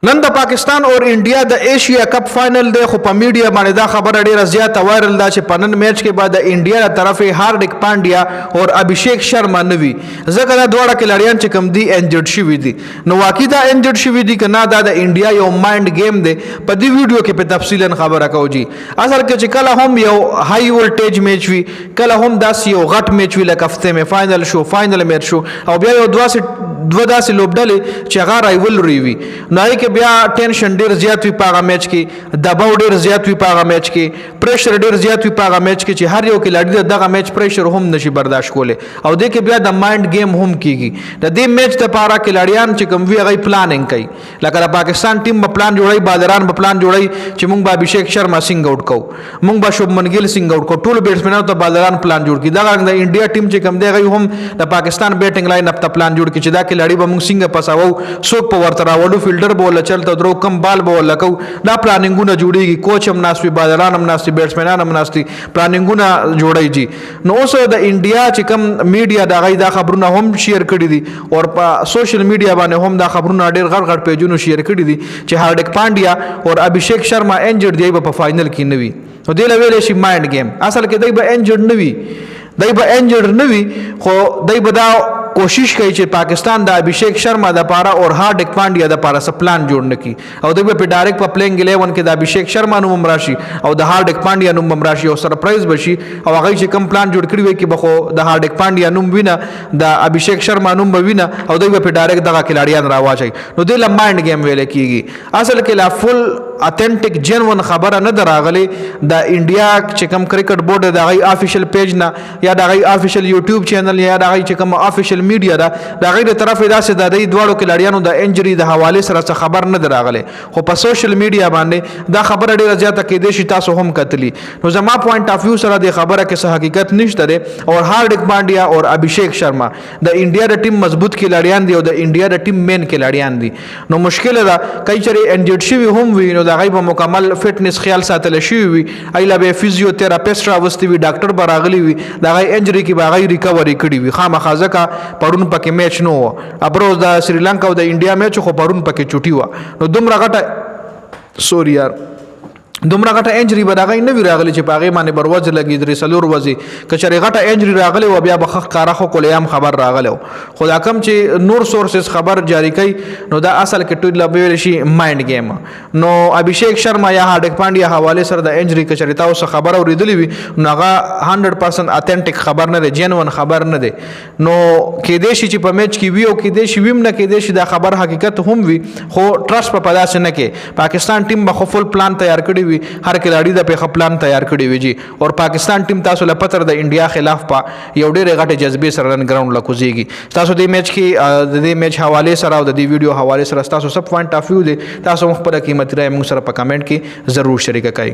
نن د پاکستان اور انډیا د ایشیا کپ فائنل دی خو په میډیا باندې دا خبره ډیره زیاته وایرل ده چې په نن میچ کې بعد د انډیا له طرفه هاردیک پانډیا او ابھیشیک شرما نوي ځکه دا دواړه کلاړیان چې کم دي انجرډ شوي دي نو واقعي دا انجرډ شوي دي کنه دا د انډیا یو مایند گیم دی په دې ویډیو کې په تفصیلا خبره کوو جی اصل کې چې کله هم یو های ولټیج میچ وي کله هم داس یو غټ میچ وي لکه هفته می فائنل شو فائنل میچ شو او بیا یو دوه داسې لوبډلې چې هغه رایولري وي نو هغې کې بیا ټینشن ډېر زیات وي په هغه میچ کې دباو ډېر زیات وي په هغه میچ کې پریشر ډېر زیات وي په هغه میچ کې چې هر یو کلاړي دغه میچ پریشر هم نشي برداشت کولی او دې کې بیا د مایند گیم هم کیږي د دې میچ دپاره کلاړیان چې کوم وي هغوی پلاننګ کوي لکه د پاکستان ټیم به پلان جوړوي بالران به پلان جوړوي چې موږ به ابھیشیک شرما سنګ آوټ کوو موږ به شوبمن ګیل سنګ آوټ کوو ټولو بیټسمینانو ته بالران پلان جوړ کړي دغه د انډیا ټیم چې کوم دی هغوی هم د پاکستان بیټنګ لاین اپ ته پلان جوړ کړي چې دا کلاړي به موږ څنګه پساوو څوک په ورته راوړو فیلډر به وله چلته درو کم بال به وله کوو دا پلاننګونه جوړېږي کوچ هم ناست وي بالران هم ناست وي بیټسمینان هم ناست وي پلاننګونه جوړوي جي نو اوس د انډیا چې کوم میډیا د هغوی دا خبرونه هم شیر کړي دي او په سوشل میډیا باندې هم دا خبرونه ډېر غټ غټ پیجونو شیر کړي دي چې هاردیک پانډیا او ابھیشیک شرما انجرډ دی په فائنل کې نه وي نو دې له ویلی شي مایند گیم اصل کې دی به انجرډ نه وي دی به انجرډ نه وي خو دی به دا کوشش کوي چې پاکستان د ابھیشیک شرما د پاره او هاردیک پانډیا د پاره څه پلان جوړ نه کړي او دوی به په ډایرکټ په پلینګ 11 کې د ابھیشیک شرما نوم هم راشي او د هاردیک پانډیا نوم هم راشي او سرپرایز بشي او هغه چې کم پلان جوړ کړی وي کې بخو د هاردیک پانډیا نوم وینه د ابھیشیک شرما نوم به وینه او دوی به په ډایرکټ دغه کلاړیان راواچي نو د لمایند گیم ویل کیږي اصل کې لا فل اتھنټیک جنون خبره نه دراغلي د انډیا چې کم کرکټ بورډ د غي افیشل پیج نه یا د غي افیشل یوټیوب چینل یا د غي چې کم افیشل میډیا دا د غیر طرف داسې د دې دواړو کلاړیانو د انجری د حواله سره څه خبر نه دراغله خو په سوشل میډیا باندې دا خبره ډیره زیاته کېدې شي تاسو هم کتلی نو زما پوینټ اف ویو سره د خبره کې څه حقیقت نشته ده او هاردیک پانډیا او ابھیشیک شرما د انډیا د ټیم مضبوط کلاړیان دي او د انډیا د ټیم مین کلاړیان دي نو مشکل ده کای چرې انجرډ شوی هم وي نو د غیب مکمل فټنس خیال ساتل شي وي ایله به فزیوتراپیسټ راوستي وي ډاکټر براغلی وي د غي انجری کې باغی ریکوري کړي وي خامخا ځکه پرون پکې میچ نو ابروز د سریلانکا او د انډیا میچ خو پرون پکې چوټي و نو دومره غټه سوري یار دومره غټه انجری به دغه نه وی راغلی چې پاغه باندې بروز لګی درې سلور وځي کچره غټه انجری راغلی و بیا بخخ کاره خو کلیام خبر راغلی خو دا کم چې نور سورسز خبر جاری کوي نو دا اصل کې ټول لبیل شي مایند گیم نو ابھیشیک شرما یا هاردیک پانډیا حواله سره د انجری کچره تاسو خبر اوریدلی وي نو هغه 100% اتھنټیک خبر نه دی جنون خبر نه دی نو کې دې شي چې په میچ کې وی او کې دې شي ویم نه کې دې شي دا خبر حقیقت هم وي خو ټرست په پداس نه کې پاکستان ټیم به خپل پلان تیار کړی هر کلاړي د په پلان تیار کړی وي جی او پاکستان ټیم تاسو له پتر د انډیا خلاف په یو ډېر غټه جذبه سره رن ګراوند لکوزيږي تاسو د میچ کې د دې میچ حواله سره او د دې ویډیو حواله سره تاسو سب پوینټ اف ویو دي تاسو خپل قیمتي رائے موږ سره په کمنټ کې ضرور شریک کړئ